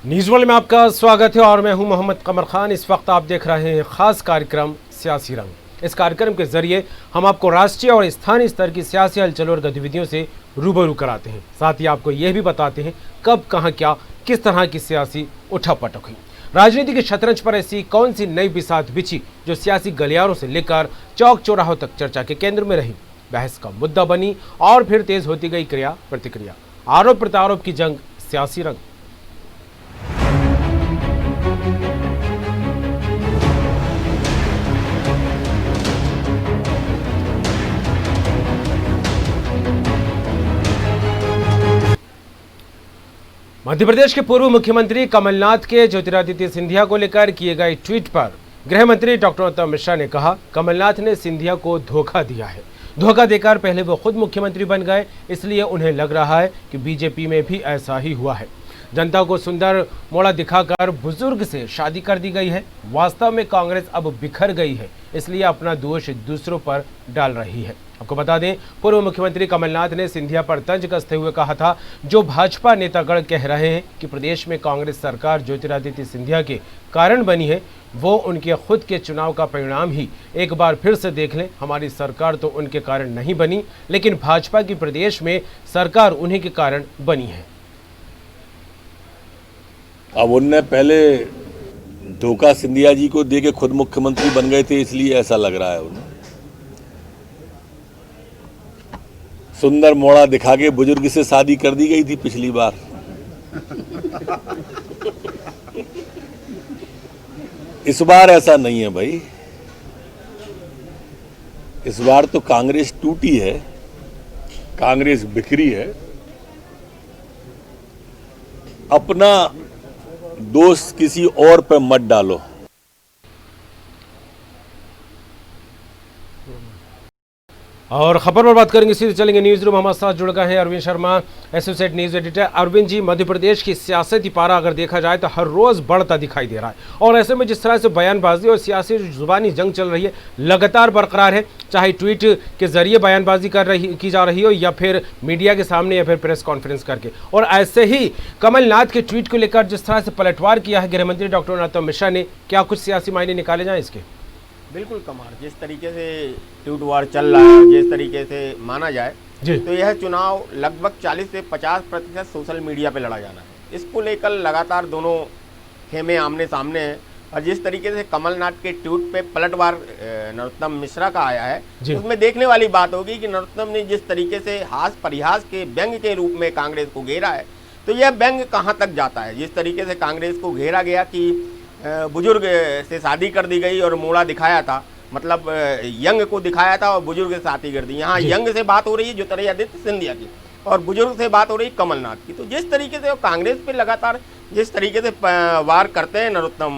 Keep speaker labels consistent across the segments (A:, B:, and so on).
A: News world में आपका स्वागत है और मैं हूं मोहम्मद कमर खान। इस वक्त आप देख रहे हैं खास कार्यक्रम सियासी रंग। इस कार्यक्रम के जरिए हम आपको राष्ट्रीय और स्थानीय स्तर की सियासी हलचलों और गतिविधियों से रूबरू कराते हैं। साथ ही आपको यह भी बताते हैं कब कहां क्या किस तरह की सियासी उठापटक हुई। राजनीति के शतरंज पर ऐसी कौन सी नई बिसात बिछी जो सियासी गलियारों से लेकर चौक चौराहों तक चर्चा के केंद्र में रही, बहस का मुद्दा बनी और फिर तेज होती गई क्रिया प्रतिक्रिया, आरोप प्रत्यारोप की जंग, सियासी रंग। मध्य प्रदेश के पूर्व मुख्यमंत्री कमलनाथ के ज्योतिरादित्य सिंधिया को लेकर किए गए ट्वीट पर गृह मंत्री डॉक्टर नरोत्तम मिश्रा ने कहा, कमलनाथ ने सिंधिया को धोखा दिया है। धोखा देकर पहले वो खुद मुख्यमंत्री बन गए, इसलिए उन्हें लग रहा है कि बीजेपी में भी ऐसा ही हुआ है। जनता को सुंदर मोड़ा दिखाकर बुजुर्ग से शादी कर दी गई है। वास्तव में कांग्रेस अब बिखर गई है, इसलिए अपना दोष दूसरों पर डाल रही है। आपको बता दें, पूर्व मुख्यमंत्री कमलनाथ ने सिंधिया पर तंज कसते हुए कहा था, जो भाजपा नेतागण कह रहे हैं कि प्रदेश में कांग्रेस सरकार ज्योतिरादित्य सिंधिया के कारण बनी है, वो उनके खुद के चुनाव का परिणाम ही एक बार फिर से देख लें। हमारी सरकार तो उनके कारण नहीं बनी, लेकिन भाजपा की प्रदेश में सरकार उन्हीं के कारण बनी है।
B: अब उनने पहले धोखा सिंधिया जी को दे के खुद मुख्यमंत्री बन गए थे, इसलिए ऐसा लग रहा है उन्हें। सुंदर मोड़ा दिखा के बुजुर्ग से शादी कर दी गई थी पिछली बार। इस बार ऐसा नहीं है भाई। इस बार तो कांग्रेस टूटी है, कांग्रेस बिखरी है। अपना दोष किसी और पे मत डालो।
A: और खबर पर बात करेंगे, सीधे चलेंगे न्यूज रूम। हमारे साथ जुड़ गए हैं Arvind Sharma, associate news editor. Arvind ji, Madhya Pradesh की सियासती पारा अगर देखा जाए तो हर रोज बढ़ता दिखाई दे रहा है, और ऐसे में जिस तरह से बयानबाजी और सियासी जुबानी जंग चल रही है लगातार बरकरार है, चाहे ट्वीट के जरिए बयानबाजी की जा रही हो या फिर मीडिया के सामने या फिर प्रेस कॉन्फ्रेंस करके। और ऐसे ही कमलनाथ के ट्वीट को लेकर जिस तरह से पलटवार किया है गृहमंत्री डॉक्टर नरोत्तम मिश्रा ने, क्या कुछ सियासी मायने निकाले जाए इसके?
C: बिल्कुल कमाल, जिस तरीके से ट्वीट वार चल रहा है, जिस तरीके से माना जाए तो यह चुनाव लगभग 40 से 50% सोशल मीडिया पे लड़ा जाना है। इसको लेकर लगातार दोनों खेमे आमने सामने हैं। और जिस तरीके से कमलनाथ के ट्वीट पे पलटवार नरोत्तम मिश्रा का आया है, उसमें देखने वाली बात होगी कि नरोत्तम ने जिस तरीके से हास परिहास के व्यंग के रूप में कांग्रेस को घेरा है, तो यह व्यंग कहाँ तक जाता है। जिस तरीके से कांग्रेस को घेरा गया कि बुजुर्ग से शादी कर दी गई और मोड़ा दिखाया था, मतलब यंग को दिखाया था और बुजुर्ग से शादी कर दी। यहाँ यंग से बात हो रही है ज्योतिरादित्य सिंधिया की और बुजुर्ग से बात हो रही है कमलनाथ की। तो जिस तरीके से कांग्रेस पे लगातार जिस तरीके से वार करते हैं नरोत्तम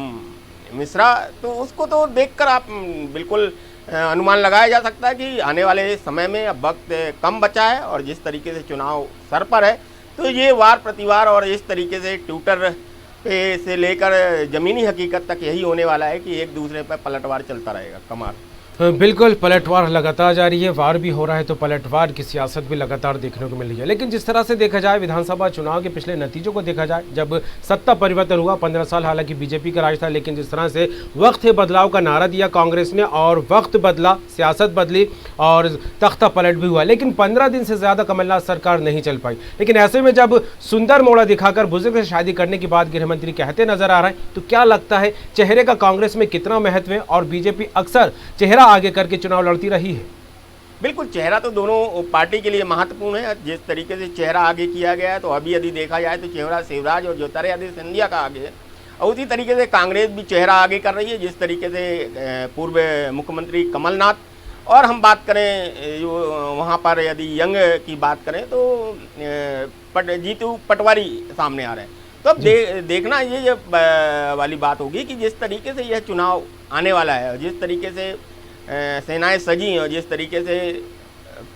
C: मिश्रा, तो उसको तो देखकर आप बिल्कुल अनुमान लगाया जा सकता है कि आने वाले समय में अब वक्त कम बचा है और जिस तरीके से चुनाव सर पर है, तो ये वार प्रतिवार और इस तरीके से ट्विटर पे से लेकर जमीनी हकीकत तक यही होने वाला है कि एक दूसरे पर पलटवार चलता रहेगा। कमाल,
A: बिल्कुल पलटवार लगातार जारी है, वार भी हो रहा है तो पलटवार की सियासत भी लगातार देखने को मिल रही है। लेकिन जिस तरह से देखा जाए विधानसभा चुनाव के पिछले नतीजों को देखा जाए, जब सत्ता परिवर्तन हुआ 15 साल हालांकि बीजेपी का राज था, लेकिन जिस तरह से वक्त है बदलाव का नारा दिया कांग्रेस ने और वक्त बदला, सियासत बदली और तख्ता पलट भी हुआ, लेकिन 15 दिन से ज़्यादा कमलनाथ सरकार नहीं चल पाई। लेकिन ऐसे में जब सुंदर मोड़ा दिखाकर बुजुर्ग से शादी करने के बाद गृहमंत्री कहते नजर आ रहे हैं, तो क्या लगता है चेहरे का कांग्रेस में कितना महत्व है और बीजेपी अक्सर चेहरा आगे करके चुनाव लड़ती रही है?
C: बिल्कुल, चेहरा तो दोनों पार्टी के लिए महत्वपूर्ण है। जिस तरीके से चेहरा आगे किया गया है, तो अभी यदि देखा जाए तो चेहरा शिवराज और ज्योतिरादित्य सिंधिया का आगे है, और उसी तरीके से कांग्रेस भी चेहरा आगे कर रही है। जिस तरीके से पूर्व मुख्यमंत्री कमलनाथ, और हम बात करें वहाँ पर यदि यंग की बात करें तो जीतू पटवारी सामने आ रहे हैं। तो अब देखना ये वाली बात होगी कि जिस तरीके से यह चुनाव आने वाला है और जिस तरीके से सेनाएं सजी और जिस तरीके से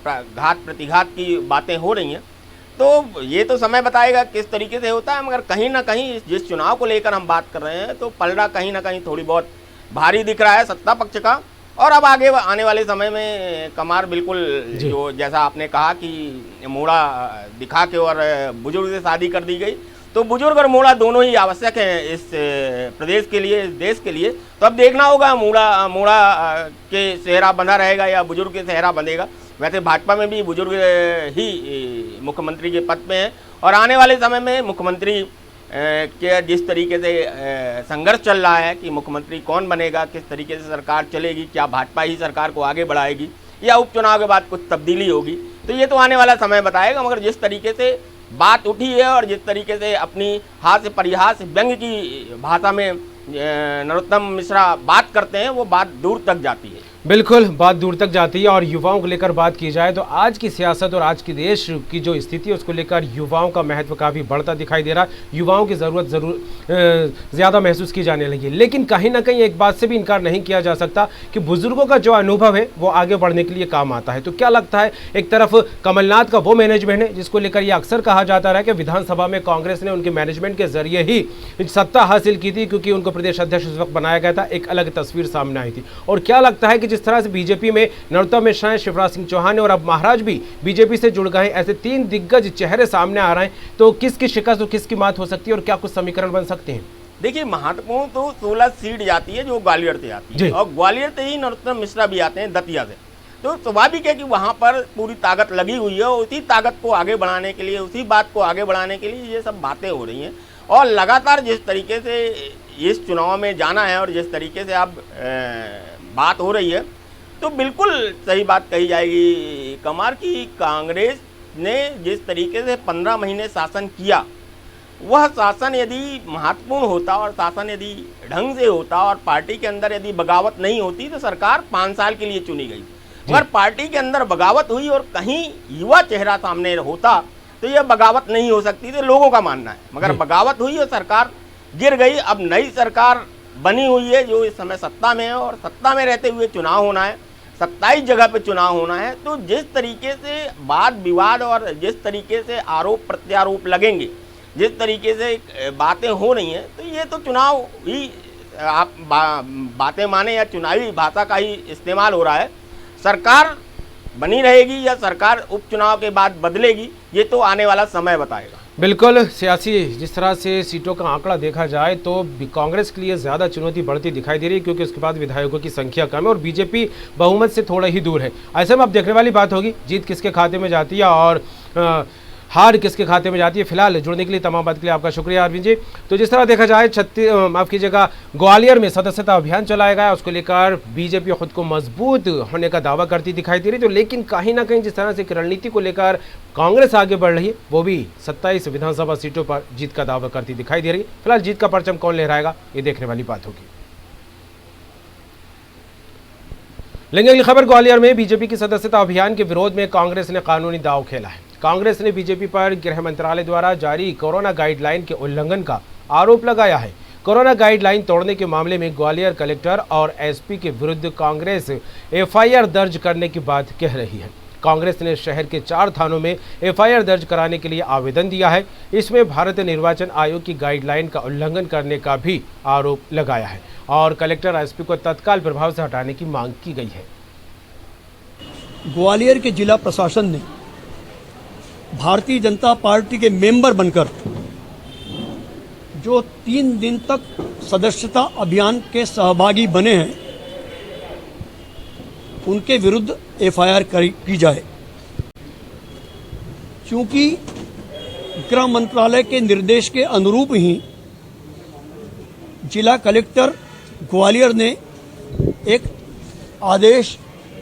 C: घात प्रतिघात की बातें हो रही हैं, तो ये तो समय बताएगा किस तरीके से होता है। मगर कहीं ना कहीं जिस चुनाव को लेकर हम बात कर रहे हैं, तो पलड़ा कहीं ना कहीं थोड़ी बहुत भारी दिख रहा है सत्ता पक्ष का। और अब आगे आने वाले समय में कमार बिल्कुल जो जैसा आपने कहा कि मोड़ा दिखा के और बुजुर्ग से शादी कर दी गई, तो बुजुर्ग और मूड़ा दोनों ही आवश्यक हैं इस प्रदेश के लिए, इस देश के लिए। तो अब देखना होगा मूड़ा के सेहरा बंधा रहेगा या बुजुर्ग के सेहरा बंधेगा। वैसे भाजपा में भी बुजुर्ग ही मुख्यमंत्री के पद पे हैं और आने वाले समय में मुख्यमंत्री के जिस तरीके से संघर्ष चल रहा है कि मुख्यमंत्री कौन बनेगा, किस तरीके से सरकार चलेगी, क्या भाजपा ही सरकार को आगे बढ़ाएगी या उपचुनाव के बाद कुछ तब्दीली होगी, तो ये तो आने वाला समय बताएगा। मगर जिस तरीके से बात उठी है और जिस तरीके से अपनी हास्य परिहास व्यंग की भाषा में नरोत्तम मिश्रा बात करते हैं, वो बात दूर तक जाती है।
A: बिल्कुल, बात दूर तक जाती है। और युवाओं को लेकर बात की जाए तो आज की सियासत और आज की देश की जो स्थिति है उसको लेकर युवाओं का महत्व काफ़ी बढ़ता दिखाई दे रहा है। युवाओं की ज़रूरत ज़्यादा महसूस की जाने लगी है। लेकिन कहीं ना कहीं एक बात से भी इनकार नहीं किया जा सकता कि बुजुर्गों का जो अनुभव है वो आगे बढ़ने के लिए काम आता है। तो क्या लगता है, एक तरफ कमलनाथ का वो मैनेजमेंट है जिसको लेकर ये अक्सर कहा जाता रहा कि विधानसभा में कांग्रेस ने उनके मैनेजमेंट के जरिए ही सत्ता हासिल की थी, क्योंकि उनको प्रदेश अध्यक्ष उस वक्त बनाया गया था, एक अलग तस्वीर सामने आई थी। और क्या लगता है कि जिस तरह से बीजेपी में नरोत्तम मिश्रा, शिवराज सिंह चौहान और अब महाराज भी बीजेपी से जुड़ गए, ऐसे तीन दिग्गज चेहरे सामने आ रहे हैं, तो किसकी शिकस्त और किसकी मात हो सकती है और क्या कुछ समीकरण बन सकते हैं?
C: देखिए, महत्वपूर्ण तो 16 सीट जाती है जो ग्वालियर से आती है और ग्वालियर से ही नरोत्तम मिश्रा भी आते हैं दतिया से। तो स्वाभाविक है कि वहाँ पर पूरी ताकत लगी हुई है और उसी ताकत को आगे बढ़ाने के लिए, उसी बात को आगे बढ़ाने के लिए ये सब बातें हो रही हैं। और लगातार जिस तरीके से इस चुनाव में जाना है और जिस तरीके से अब बात हो रही है, तो बिल्कुल सही बात कही जाएगी कमार की कांग्रेस ने जिस तरीके से 15 महीने शासन किया, वह शासन यदि महत्वपूर्ण होता और शासन यदि ढंग से होता और पार्टी के अंदर यदि बगावत नहीं होती तो सरकार 5 साल के लिए चुनी गई। अगर पार्टी के अंदर बगावत हुई और कहीं युवा चेहरा सामने होता तो यह बगावत नहीं हो सकती, तो लोगों का मानना है। मगर बगावत हुई और सरकार गिर गई। अब नई सरकार बनी हुई है जो इस समय सत्ता में है और सत्ता में रहते हुए चुनाव होना है, 27 जगह पे चुनाव होना है। तो जिस तरीके से वाद विवाद और जिस तरीके से आरोप प्रत्यारोप लगेंगे, जिस तरीके से बातें हो रही हैं, तो ये तो चुनाव ही आप बातें माने या चुनावी भाषा का ही इस्तेमाल हो रहा है। सरकार बनी रहेगी या सरकार उपचुनाव के बाद बदलेगी, ये तो आने वाला समय बताएगा।
A: बिल्कुल, सियासी जिस तरह से सीटों का आंकड़ा देखा जाए तो कांग्रेस के लिए ज़्यादा चुनौती बढ़ती दिखाई दे रही है, क्योंकि उसके बाद विधायकों की संख्या कम है और बीजेपी बहुमत से थोड़ा ही दूर है। ऐसे में अब देखने वाली बात होगी जीत किसके खाते में जाती है और हार किसके खाते में जाती है। फिलहाल जुड़ने के लिए, तमाम बात के लिए आपका शुक्रिया अरविंद जी। तो जिस तरह देखा जाए माफ़ कीजिएगा, ग्वालियर में सदस्यता अभियान चलाया गया, उसको लेकर बीजेपी खुद को मजबूत होने का दावा करती दिखाई दे रही। तो लेकिन कहीं ना कहीं जिस तरह से रणनीति को लेकर कांग्रेस आगे बढ़ रही है, वो भी 27 विधानसभा सीटों पर जीत का दावा करती दिखाई दे रही है। फिलहाल जीत का परचम कौन लहराएगा, ये देखने वाली बात होगी। लेकिन अगली खबर, ग्वालियर में बीजेपी की सदस्यता अभियान के विरोध में कांग्रेस ने कानूनी दांव खेला है। कांग्रेस ने बीजेपी पर गृह मंत्रालय द्वारा जारी कोरोना गाइडलाइन के उल्लंघन का आरोप लगाया है। कोरोना गाइडलाइन तोड़ने के मामले में ग्वालियर कलेक्टर और एसपी के विरुद्ध कांग्रेस एफआईआर दर्ज करने की बात कह रही है। कांग्रेस ने शहर के 4 थानों में एफआईआर दर्ज कराने के लिए आवेदन दिया है। इसमें भारतीय निर्वाचन आयोग की गाइडलाइन का उल्लंघन करने का भी आरोप लगाया है और कलेक्टर एसपी को तत्काल प्रभाव से हटाने की मांग की गई है।
D: ग्वालियर के जिला प्रशासन ने भारतीय जनता पार्टी के मेंबर बनकर जो 3 दिन तक सदस्यता अभियान के सहभागी बने हैं, उनके विरुद्ध एफआईआर की जाए। क्योंकि गृह मंत्रालय के निर्देश के अनुरूप ही जिला कलेक्टर ग्वालियर ने एक आदेश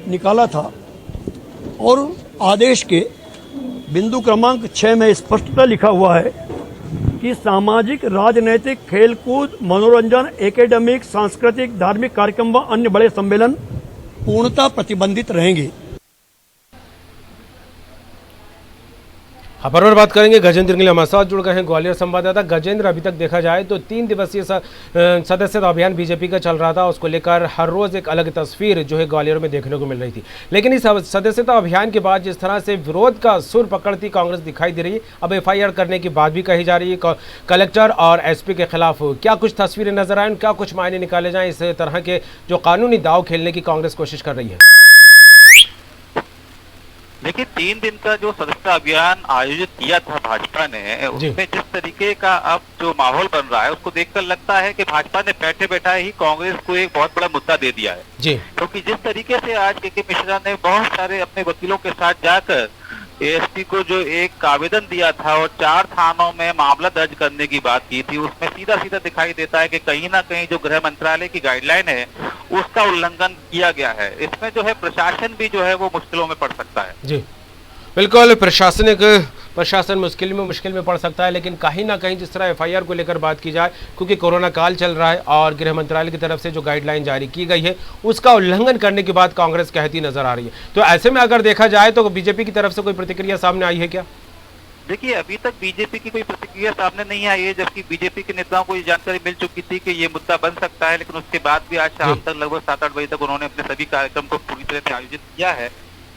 D: निकाला था और आदेश के बिंदु क्रमांक 6 में स्पष्टता लिखा हुआ है कि सामाजिक, राजनैतिक, खेलकूद, मनोरंजन, एकेडमिक, सांस्कृतिक, धार्मिक कार्यक्रम व अन्य बड़े सम्मेलन पूर्णतः प्रतिबंधित रहेंगे।
A: खबर पर बात करेंगे, गजेंद्र गिल हमारे साथ जुड़ गए हैं, ग्वालियर संवाददाता। गजेंद्र, अभी तक देखा जाए तो 3 दिवसीय सदस्यता अभियान बीजेपी का चल रहा था, उसको लेकर हर रोज एक अलग तस्वीर जो है ग्वालियर में देखने को मिल रही थी। लेकिन इस सदस्यता अभियान के बाद जिस तरह से विरोध का सुर पकड़ती कांग्रेस दिखाई दे रही है, अब एफआईआर करने की बात भी कही जा रही है कलेक्टर और एसपी के खिलाफ। क्या कुछ तस्वीरें नजर आए, क्या कुछ मायने निकाले जाए इस तरह के जो कानूनी दाव खेलने की कांग्रेस कोशिश कर रही है?
E: देखिए 3 दिन का जो सदस्यता अभियान आयोजित किया था भाजपा ने, उसमें जिस तरीके का अब जो माहौल बन रहा है उसको देखकर लगता है कि भाजपा ने बैठे बैठाए ही कांग्रेस को एक बहुत बड़ा मुद्दा दे दिया है। जी। क्योंकि जिस तरीके से आज के मिश्रा ने बहुत सारे अपने वकीलों के साथ जाकर एएसपी को जो एक आवेदन दिया था और 4 थानों में मामला दर्ज करने की बात की थी, उसमें सीधा सीधा दिखाई देता है कि कहीं ना कहीं जो गृह मंत्रालय की गाइडलाइन है उसका उल्लंघन किया गया है। इसमें जो है प्रशासन भी जो है वो मुश्किलों में पड़ सकता है। जी
A: बिल्कुल, प्रशासन मुश्किल में पड़ सकता है, लेकिन कहीं ना कहीं जिस तरह एफआईआर को लेकर बात की जाए, क्योंकि कोरोना काल चल रहा है और गृह मंत्रालय की तरफ से जो गाइडलाइन जारी की गई है उसका उल्लंघन करने की बात कांग्रेस कहती नजर आ रही है। तो ऐसे में अगर देखा जाए तो बीजेपी की तरफ से कोई प्रतिक्रिया सामने आई है क्या?
E: देखिए अभी तक बीजेपी की कोई प्रतिक्रिया सामने नहीं आई है, जबकि बीजेपी के नेताओं को ये जानकारी मिल चुकी थी कि ये मुद्दा बन सकता है, लेकिन उसके बाद भी आज शाम तक लगभग 7-8 बजे तक उन्होंने अपने सभी कार्यक्रम को पूरी तरह से आयोजित किया है।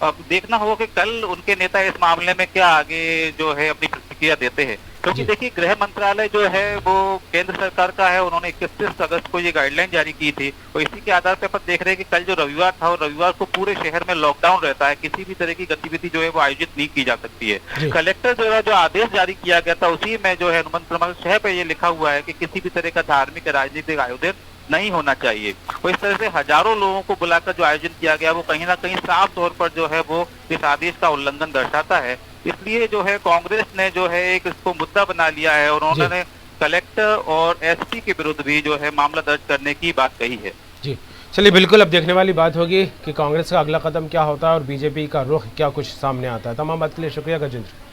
E: अब देखना होगा कि कल उनके नेता इस मामले में क्या आगे जो है अपनी प्रतिक्रिया देते हैं, क्योंकि देखिए गृह मंत्रालय जो है वो केंद्र सरकार का है। उन्होंने 31 अगस्त को ये गाइडलाइन जारी की थी और इसी के आधार पर देख रहे हैं कि कल जो रविवार था और रविवार को पूरे शहर में लॉकडाउन रहता है, किसी भी तरह की गतिविधि जो है वो आयोजित नहीं की जा सकती है। कलेक्टर द्वारा जो आदेश जारी किया गया था उसी में जो है अनुबंध क्रमांक 6 पे ये लिखा हुआ है कि किसी भी तरह का धार्मिक राजनीतिक आयोजन नहीं होना चाहिए। और इस तरह से हजारों लोगों को बुलाकर जो आयोजन किया गया वो कहीं ना कहीं साफ तौर पर जो है वो इस आदेश का उल्लंघन दर्शाता है। इसलिए जो है कांग्रेस ने जो है एक इसको मुद्दा बना लिया है और उन्होंने कलेक्टर और एसपी के विरुद्ध भी जो है मामला दर्ज करने की बात कही है।
A: जी चलिए, बिल्कुल अब देखने वाली बात होगी कि कांग्रेस का अगला कदम क्या होता है और बीजेपी का रुख क्या कुछ सामने आता है। तमाम बात के लिए शुक्रिया गजेंद्र।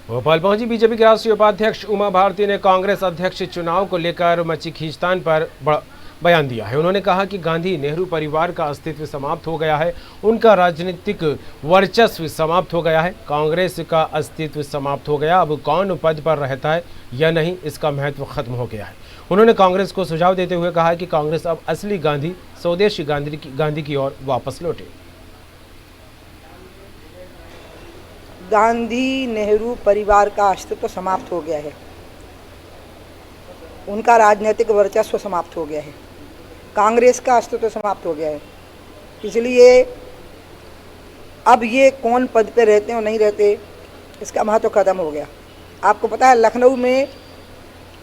A: भोपाल पहुंची बीजेपी के राष्ट्रीय उपाध्यक्ष उमा भारती ने कांग्रेस अध्यक्ष चुनाव को लेकर मची खींचतान पर बयान दिया है। उन्होंने कहा कि गांधी नेहरू परिवार का अस्तित्व समाप्त हो गया है, उनका राजनीतिक वर्चस्व समाप्त हो गया है, कांग्रेस का अस्तित्व समाप्त हो गया, अब कौन पद पर रहता है या नहीं इसका महत्व खत्म हो गया है। उन्होंने कांग्रेस को सुझाव देते हुए कहा कि कांग्रेस अब असली गांधी, स्वदेशी गांधी की ओर वापस लौटे।
F: गांधी नेहरू परिवार का अस्तित्व समाप्त हो गया है, उनका राजनीतिक वर्चस्व समाप्त हो गया है, कांग्रेस का अस्तित्व समाप्त हो गया है। इसलिए अब ये कौन पद पे रहते हैं और नहीं रहते इसका महत्व खत्म हो गया। आपको पता है लखनऊ में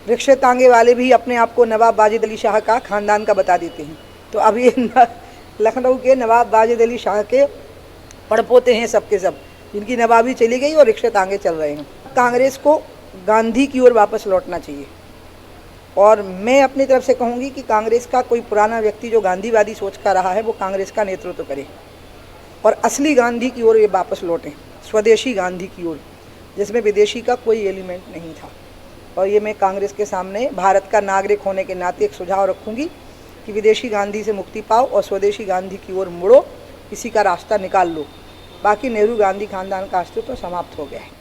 F: रिक्शे तांगे वाले भी अपने आप को नवाब वाजिद अली शाह का खानदान का बता देते हैं। तो अब ये लखनऊ के नवाब वाजिद अली शाह के पड़पोते हैं सबके सब, जिनकी नवाबी चली गई और रिक्शे तांगे चल रहे हैं। कांग्रेस को गांधी की ओर वापस लौटना चाहिए और मैं अपनी तरफ से कहूँगी कि कांग्रेस का कोई पुराना व्यक्ति जो गांधीवादी सोच का रहा है वो कांग्रेस का नेतृत्व करे और असली गांधी की ओर ये वापस लौटें, स्वदेशी गांधी की ओर, जिसमें विदेशी का कोई एलिमेंट नहीं था। और ये मैं कांग्रेस के सामने भारत का नागरिक होने के नाते एक सुझाव रखूँगी कि विदेशी गांधी से मुक्ति पाओ और स्वदेशी गांधी की ओर मुड़ो, इसी का रास्ता निकाल लो। बाकी नेहरू गांधी खानदान का अस्तित्व समाप्त हो गया है।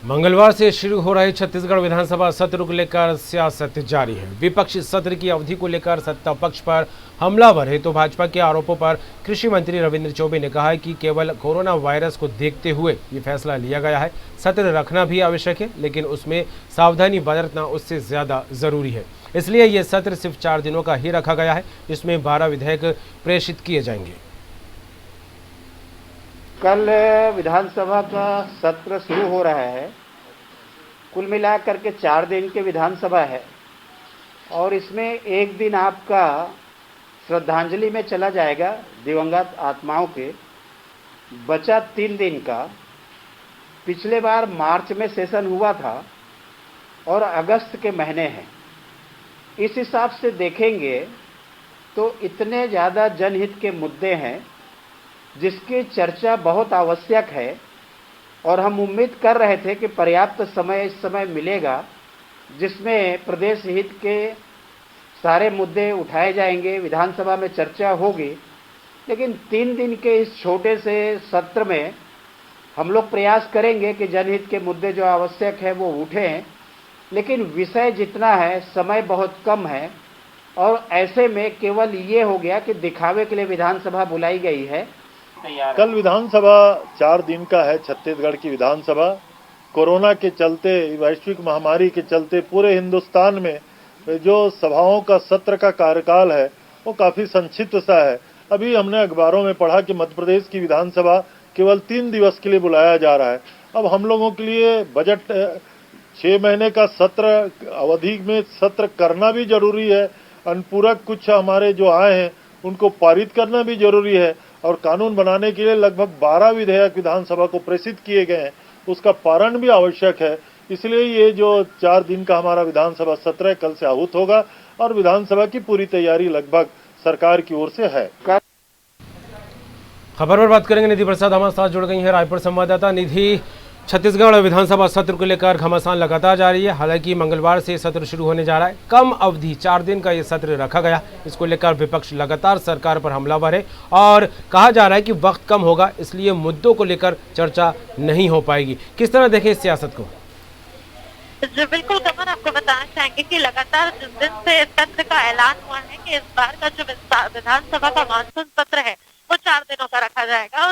A: मंगलवार से शुरू हो रहे छत्तीसगढ़ विधानसभा सत्र को लेकर सियासत जारी है। विपक्ष सत्र की अवधि को लेकर सत्ता पक्ष पर हमलावर है तो भाजपा के आरोपों पर कृषि मंत्री रविंद्र चौबे ने कहा है कि केवल कोरोना वायरस को देखते हुए ये फैसला लिया गया है। सत्र रखना भी आवश्यक है, लेकिन उसमें सावधानी बरतना उससे ज्यादा जरूरी है। इसलिए ये सत्र सिर्फ 4 दिनों का ही रखा गया है, जिसमें 12 विधेयक प्रेषित किए जाएंगे।
G: कल विधानसभा का सत्र शुरू हो रहा है। कुल मिलाकर के 4 दिन की विधानसभा है और इसमें एक दिन आपका श्रद्धांजलि में चला जाएगा दिवंगत आत्माओं के। बचा 3 दिन का। पिछले बार मार्च में सेशन हुआ था और अगस्त के महीने हैं। इस हिसाब से देखेंगे तो इतने ज़्यादा जनहित के मुद्दे हैं जिसकी चर्चा बहुत आवश्यक है और हम उम्मीद कर रहे थे कि पर्याप्त समय इस समय मिलेगा जिसमें प्रदेश हित के सारे मुद्दे उठाए जाएंगे, विधानसभा में चर्चा होगी। लेकिन 3 दिन के इस छोटे से सत्र में हम लोग प्रयास करेंगे कि जनहित के मुद्दे जो आवश्यक है वो उठें, लेकिन विषय जितना है समय बहुत कम है और ऐसे में केवल ये हो गया कि दिखावे के लिए विधानसभा बुलाई गई है।
H: कल विधानसभा 4 दिन का है। छत्तीसगढ़ की विधानसभा कोरोना के चलते, वैश्विक महामारी के चलते पूरे हिंदुस्तान में जो सभाओं का सत्र का कार्यकाल है वो काफ़ी संक्षिप्त सा है। अभी हमने अखबारों में पढ़ा कि मध्य प्रदेश की विधानसभा केवल 3 दिवस के लिए बुलाया जा रहा है। अब हम लोगों के लिए बजट 6 महीने का सत्र अवधि में सत्र करना भी जरूरी है, अनुपूरक कुछ हमारे जो आए हैं उनको पारित करना भी जरूरी है, और कानून बनाने के लिए लगभग 12 विधेयक विधानसभा को प्रेषित किए गए हैं, उसका पारण भी आवश्यक है। इसलिए ये जो 4 दिन का हमारा विधानसभा सत्र है कल से आहूत होगा, और विधानसभा की पूरी तैयारी लगभग सरकार की ओर से है।
A: खबर पर बात करेंगे, निधि प्रसाद हमारे साथ जुड़ गई हैं, रायपुर संवाददाता। निधि, छत्तीसगढ़ विधानसभा सत्र को लेकर घमासान लगातार जारी है। हालांकि मंगलवार से सत्र शुरू होने जा रहा है। कम अवधि 4 दिन का ये सत्र रखा गया। इसको लेकर विपक्ष लगातार सरकार पर हमलावर है और कहा जा रहा है कि वक्त कम होगा, इसलिए मुद्दों को लेकर चर्चा नहीं हो पाएगी। किस तरह देखें इस सियासत को?
I: जी बिल्कुल कमर, आपको बताना चाहेंगे कि लगातार जिस दिन से सत्र का ऐलान हुआ है कि इस बार का जो विधानसभा का मानसून सत्र है वो 4 दिनों का रखा जाएगा,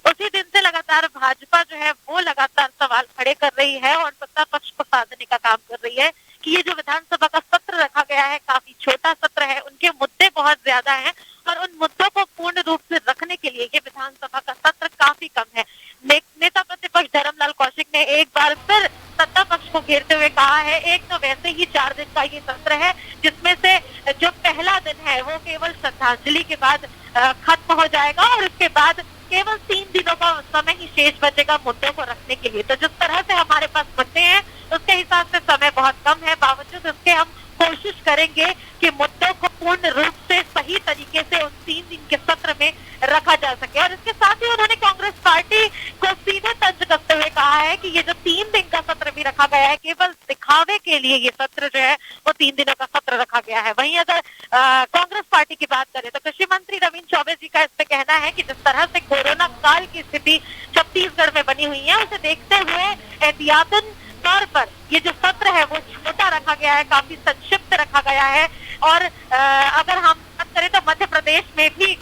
I: उसी दिन से लगातार भाजपा जो है वो लगातार सवाल खड़े कर रही है और सत्ता पक्ष को साधने का काम कर रही है कि ये जो विधानसभा का सत्र रखा गया है काफी छोटा सत्र है, उनके मुद्दे बहुत ज्यादा हैं और उन मुद्दों को पूर्ण रूप से रखने के लिए ये विधानसभा का सत्र काफी कम है। नेता प्रतिपक्ष धर्मलाल कौशिक ने एक बार फिर सत्ता पक्ष को घेरते हुए कहा है, एक तो वैसे ही 4 दिन का ये सत्र है जिसमें से जो पहला दिन है वो केवल श्रद्धांजलि के बाद खत्म हो जाएगा और उसके बाद केवल 3 दिनों का समय ही शेष बचेगा मुद्दों को रखने के लिए। तो जिस तरह से हमारे पास मुद्दे हैं उसके हिसाब से समय बहुत कम है, बावजूद इसके हम कोशिश करेंगे कि मुद्दों को पूर्ण रूप से सही तरीके से उन 3 दिन के सत्र में रखा जा सके। और इसके साथ ही उन्होंने कांग्रेस पार्टी को सीधे तंज कसते हुए कहा है कि ये जो 3 दिन का सत्र भी रखा गया है केवल दिखावे के लिए ये सत्र जो है वो 3 दिनों का सत्र रखा गया है। वहीं अगर कांग्रेस पार्टी की बात करें तो कृषि मंत्री रविंद्र चौबे जी का इस पे कहना है कि जिस तरह से कोरोना काल की स्थिति छत्तीसगढ़ में बनी हुई है उसे देखते हुए एहतियातन तौर पर ये जो सत्र है वो छोटा रखा गया है, काफी संक्षिप्त रखा गया है। और अगर हम बात करें तो मध्य प्रदेश में भी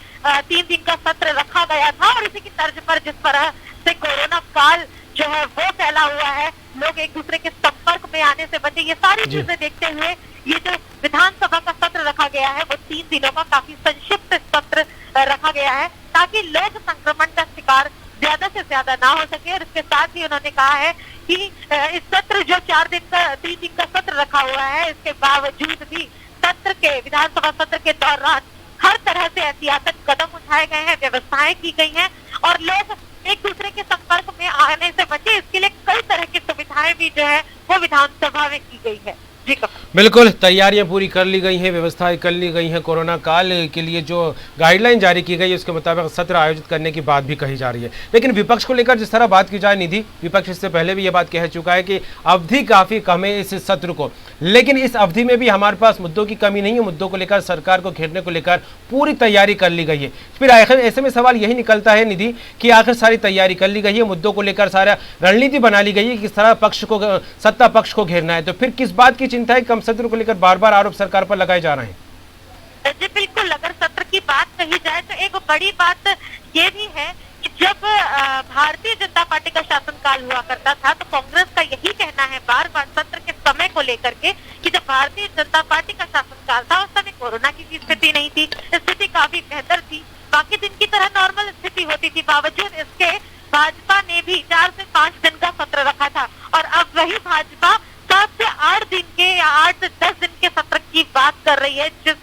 I: 3 दिन का सत्र रखा गया था और इसी की तर्ज पर जिस तरह से कोरोना काल जो है वो फैला हुआ है, लोग एक दूसरे के संपर्क में आने से बचे, ये सारी चीजें देखते हुए ये जो विधानसभा का सत्र रखा गया है वो 3 दिनों का काफी संक्षिप्त सत्र रखा गया है ताकि लोग संक्रमण का शिकार ज्यादा से ज्यादा ना हो सके। और इसके साथ ही उन्होंने कहा है कि इस सत्र जो 3 दिन का सत्र रखा हुआ है इसके बावजूद भी सत्र के विधानसभा सत्र के दौरान हर तरह से एहतियातन कदम उठाए गए हैं, व्यवस्थाएं की गई हैं और लोग एक दूसरे के संपर्क में आने से बचे, इसके लिए कई तरह की सुविधाएं भी जो है वो विधानसभा में की गई है। जी
A: बिल्कुल, तैयारियां पूरी कर ली गई हैं, व्यवस्थाएं कर ली गई हैं। कोरोना काल के लिए जो गाइडलाइन जारी की गई है उसके मुताबिक सत्र आयोजित करने की बात भी कही जा रही है। लेकिन विपक्ष को लेकर जिस तरह बात की जाए निधि, विपक्ष इससे पहले भी ये बात कह चुका है कि अवधि काफी कम है इस सत्र को, लेकिन इस अवधि में भी हमारे पास मुद्दों की कमी नहीं है। मुद्दों को लेकर, सरकार को घेरने को लेकर पूरी तैयारी कर ली गई है। फिर आखिर ऐसे में सवाल यही निकलता है निधि कि आखिर सारी तैयारी कर ली गई है, मुद्दों को लेकर सारा रणनीति बना ली गई है, किस तरह सत्ता पक्ष को घेरना है, तो फिर किस बात की चिंता है? कम सत्र को लेकर बार बार आरोप सरकार पर लगाए जा रहे हैं।
I: जी बिल्कुल, अगर सत्र की बात कही जाए तो एक बड़ी बात ये भी है कि जब भारतीय जनता पार्टी का शासनकाल हुआ करता था तो कांग्रेस का यही कहना है बार बार सत्र के समय को लेकर के कि जब भारतीय जनता पार्टी का शासनकाल था उस समय कोरोना की स्थिति नहीं थी, स्थिति काफी बेहतर थी, बाकी दिन की तरह नॉर्मल स्थिति होती थी। बावजूद इसके भाजपा ने भी 4 से 5 दिन का सत्र रखा था और अब वही भाजपा 7 से 8 दिन के या 8 से 10 दिन के सत्र की बात कर रही है, जिस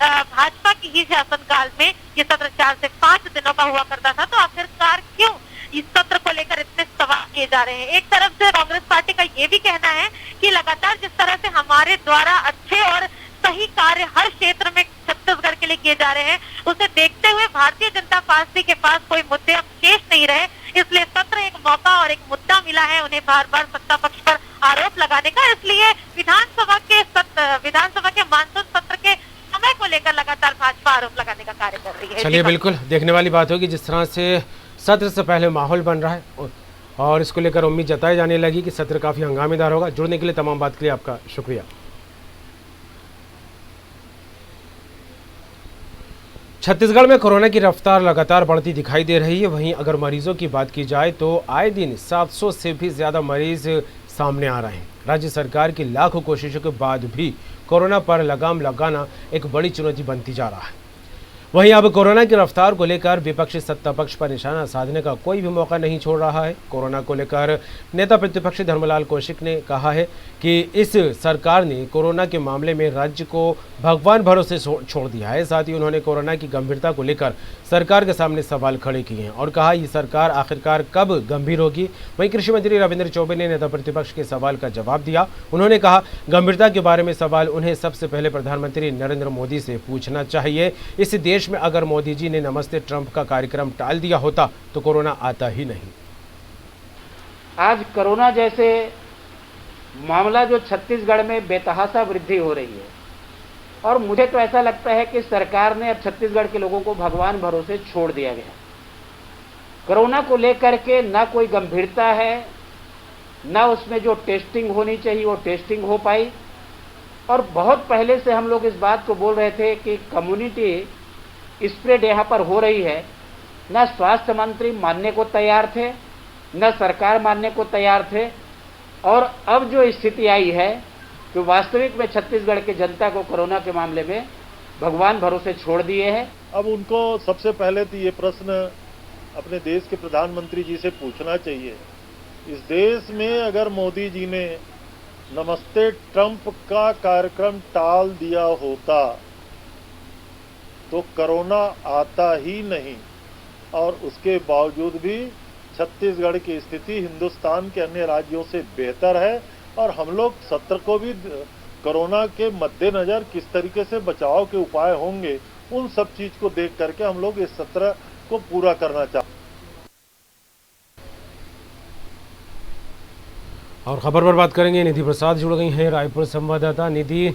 I: भाजपा की ही शासनकाल में ये सत्र 4 से 5 दिनों का हुआ करता था। तो आखिरकार क्यों इस सत्र को लेकर इतने सवाल किए जा रहे हैं? एक तरफ से कांग्रेस पार्टी का ये भी कहना है कि लगातार जिस तरह से हमारे द्वारा अच्छे और सही कार्य हर क्षेत्र में छत्तीसगढ़ के लिए किए जा रहे हैं, उसे देखते हुए भारतीय जनता पार्टी के पास कोई मुद्दे अब शेष नहीं रहे, इसलिए सत्र एक मौका और एक मुद्दा मिला है उन्हें बार बार सत्ता पक्ष पर आरोप लगाने का। इसलिए विधानसभा के मानसून सत्र के समय को लेकर लगातार भाजपा आरोप लगाने का कार्य कर रही है।
A: चलिए, बिल्कुल देखने वाली बात होगी जिस तरह से सत्र से पहले माहौल बन रहा है और इसको लेकर उम्मीद जताई जाने लगी कि सत्र काफी हंगामेदार होगा। जुड़ने के लिए, तमाम बात के लिए आपका शुक्रिया। छत्तीसगढ़ में कोरोना की रफ्तार लगातार बढ़ती दिखाई दे रही है। वहीं अगर मरीजों की बात की जाए तो आए दिन 700 से भी ज़्यादा मरीज सामने आ रहे हैं। राज्य सरकार की लाखों कोशिशों के बाद भी कोरोना पर लगाम लगाना एक बड़ी चुनौती बनती जा रहा है। वहीं अब कोरोना की रफ्तार को लेकर विपक्षी सत्ता पक्ष पर निशाना साधने का कोई भी मौका नहीं छोड़ रहा है। कोरोना को लेकर नेता प्रतिपक्ष धर्मलाल कौशिक ने कहा है कि इस सरकार ने कोरोना के मामले में राज्य को भगवान भरोसे छोड़ दिया है। साथ ही उन्होंने कोरोना की गंभीरता को लेकर सरकार के सामने सवाल खड़े किए हैं और कहा ये सरकार आखिरकार कब गंभीर होगी। वहीं कृषि मंत्री रविंद्र चौबे ने नेता प्रतिपक्ष के सवाल का जवाब दिया। उन्होंने कहा गंभीरता के बारे में सवाल उन्हें सबसे पहले प्रधानमंत्री नरेंद्र मोदी से पूछना चाहिए। इस देश में अगर मोदी जी ने नमस्ते ट्रंप का कार्यक्रम टाल दिया होता तो कोरोना आता ही नहीं।
G: आज कोरोना जैसे मामला जो छत्तीसगढ़ में बेतहाशा वृद्धि हो रही है और मुझे तो ऐसा लगता है कि सरकार ने अब छत्तीसगढ़ के लोगों को भगवान भरोसे छोड़ दिया गया। कोरोना को लेकर के ना कोई गंभीरता है, ना उसमें जो टेस्टिंग होनी चाहिए वो टेस्टिंग हो पाई। और बहुत पहले से हम लोग इस बात को बोल रहे थे कि कम्युनिटी स्प्रेड यहाँ पर हो रही है। न स्वास्थ्य मंत्री मानने को तैयार थे, न सरकार मानने को तैयार थे। और अब जो स्थिति आई है कि वास्तविक में छत्तीसगढ़ की जनता को कोरोना के मामले में भगवान भरोसे छोड़ दिए हैं।
H: अब उनको सबसे पहले तो ये प्रश्न अपने देश के प्रधानमंत्री जी से पूछना चाहिए, इस देश में अगर मोदी जी ने नमस्ते ट्रंप का कार्यक्रम टाल दिया होता तो कोरोना आता ही नहीं। और उसके बावजूद भी छत्तीसगढ़ की स्थिति हिंदुस्तान के अन्य राज्यों से बेहतर है और हम लोग सत्र को भी कोरोना के मद्देनजर किस तरीके से बचाव के उपाय होंगे उन सब चीज को देख करके हम लोग इस सत्र को पूरा करना चाहते हैं।
A: और खबर पर बात करेंगे, निधि प्रसाद जुड़ गई हैं रायपुर संवाददाता। निधि,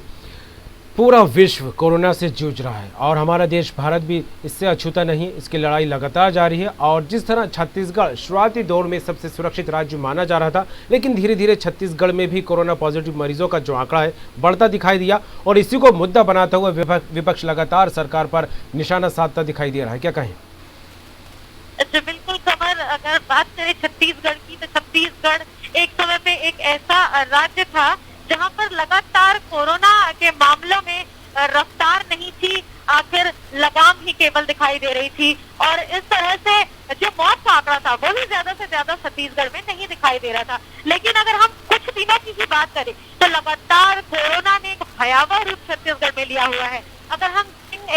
A: पूरा विश्व कोरोना से जूझ रहा है और हमारा देश भारत भी इससे अछूता नहीं। इसकी लड़ाई लगातार जारी है और जिस तरह छत्तीसगढ़ शुरुआती दौर में सबसे सुरक्षित राज्य माना जा रहा था, लेकिन धीरे धीरे छत्तीसगढ़ में भी कोरोना पॉजिटिव मरीजों का जो आंकड़ा है बढ़ता दिखाई दिया और इसी को मुद्दा बनाता हुआ विपक्ष लगातार सरकार पर निशाना साधता दिखाई दे रहा है। क्या कहें?
I: बिल्कुल कमर, अगर बात करें छत्तीसगढ़ की तो छत्तीसगढ़ एक समय पे एक ऐसा राज्य था जहां पर लगातार कोरोना के मामलों में रफ्तार नहीं थी, आखिर लगाम ही केवल दिखाई दे रही थी। और इस तरह से जो मौत का आंकड़ा था वो भी ज्यादा से ज्यादा छत्तीसगढ़ में नहीं दिखाई दे रहा था। लेकिन अगर हम कुछ दिनों की ही बात करें तो लगातार कोरोना ने एक भयावह रूप छत्तीसगढ़ में लिया हुआ है। अगर हम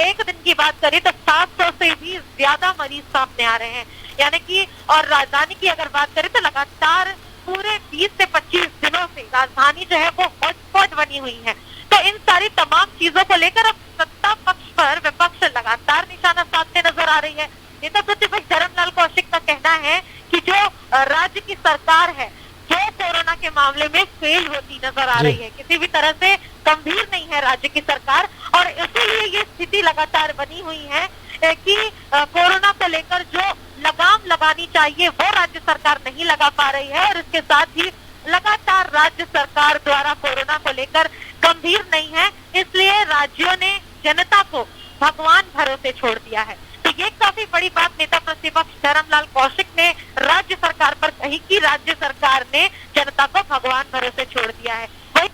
I: एक दिन की बात करें तो 700 से भी ज्यादा मरीज सामने आ रहे हैं, यानी कि और राजधानी की अगर बात करें तो लगातार पूरे 20 से 25 दिनों से राजधानी जो है वो हॉटस्पॉट बनी हुई है। तो इन सारी तमाम चीजों को लेकर अब सत्ता पक्ष पर विपक्ष लगातार निशाना साधते नजर आ रही है। नेता प्रतिपक्ष धर्मलाल कौशिक का कहना है कि जो राज्य की सरकार है जो कोरोना के मामले में फेल होती नजर आ रही है, किसी भी तरह से गंभीर नहीं है राज्य की सरकार। और इसीलिए ये स्थिति लगातार बनी हुई है कि कोरोना को लेकर जो लगाम लगानी चाहिए वो राज्य सरकार नहीं लगा पा रही है। और इसके साथ ही लगातार राज्य सरकार द्वारा कोरोना को लेकर गंभीर नहीं है, इसलिए राज्यों ने जनता को भगवान भरोसे छोड़ दिया है। तो ये काफी बड़ी बात नेता प्रतिपक्ष धर्मलाल कौशिक ने राज्य सरकार पर कही कि राज्य सरकार ने जनता को भगवान भरोसे छोड़ दिया है। वही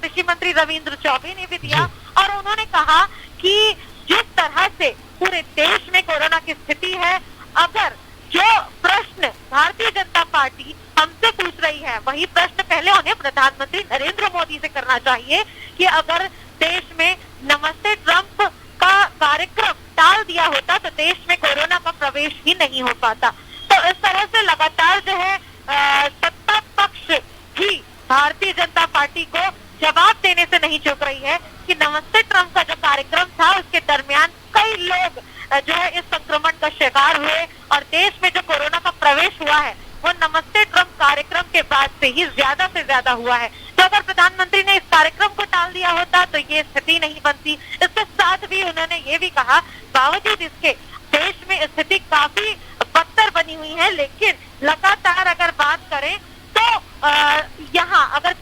I: कृषि मंत्री रविंद्र चौबे ने भी दिया और उन्होंने कहा कि जिस तरह से पूरे देश में कोरोना की स्थिति है, अगर जो प्रश्न भारतीय जनता पार्टी हमसे पूछ रही है वही प्रश्न पहले उन्हें प्रधानमंत्री नरेंद्र मोदी से करना चाहिए कि अगर देश में नमस्ते ट्रंप का कार्यक्रम टाल दिया होता तो देश में कोरोना का प्रवेश ही नहीं हो पाता। तो इस तरह से लगातार जो है सत्ता पक्ष भी भारतीय जनता पार्टी को जवाब देने से नहीं चूक रही है कि नमस्ते ट्रंप का जो कार्यक्रम था उसके दरमियान कई लोग जो है इस संक्रमण का शिकार हुए और देश में जो कोरोना का प्रवेश हुआ है वो नमस्ते ट्रंप कार्यक्रम के बाद से ही ज्यादा से ज्यादा हुआ है। तो अगर प्रधानमंत्री ने इस कार्यक्रम को टाल दिया होता तो ये स्थिति नहीं बनती। इसके साथ भी उन्होंने ये भी कहा बावजूद इसके देश में स्थिति काफी बदतर बनी हुई है, लेकिन लगातार अगर बात करें तो यहाँ अगर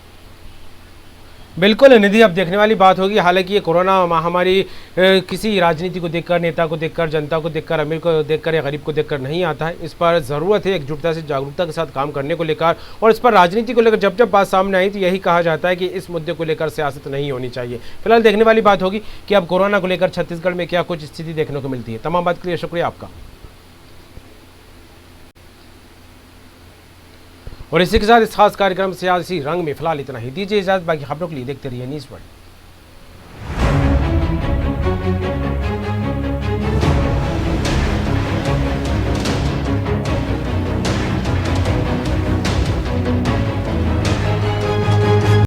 A: बिल्कुल निधि, अब देखने वाली बात होगी। हालांकि ये कोरोना महामारी किसी राजनीति को देखकर, नेता को देखकर, जनता को देखकर, अमीर को देखकर या गरीब को देखकर नहीं आता है। इस पर ज़रूरत है एकजुटता से, जागरूकता के साथ काम करने को लेकर। और इस पर राजनीति को लेकर जब जब बात सामने आई तो यही कहा जाता है कि इस मुद्दे को लेकर सियासत नहीं होनी चाहिए। फिलहाल देखने वाली बात होगी कि अब कोरोना को लेकर छत्तीसगढ़ में क्या कुछ स्थिति देखने को मिलती है। तमाम बात के लिए शुक्रिया आपका। और इसी के साथ इस खास कार्यक्रम सियासी रंग में फिलहाल इतना ही। दीजिए इजाजत, बाकी खबरों के लिए देखते रहिए न्यूज़ वर्ल्ड।